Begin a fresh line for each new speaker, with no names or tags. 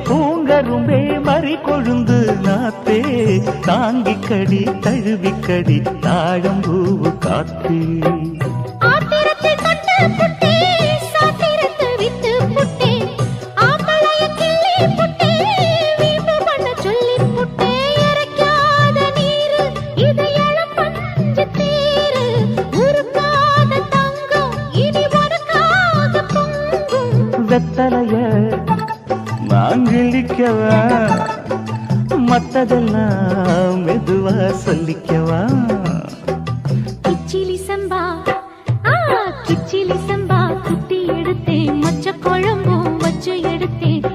பூங்கரும்பே மறி கொழுந்து நாத்தே தாங்கிக்கடி தழுவிக்கடி தாழம்பூவு காத்தே வெத்தலைய மாங்கிழிக்கவா மத்ததெல்லாம் மெதுவா சொல்லிக்கவா
கிச்சிலி சம்பா கிச்சிலி சம்பா குட்டி எடுத்தேன் மொச்ச குழம்பும் வச்சு எடுத்தேன்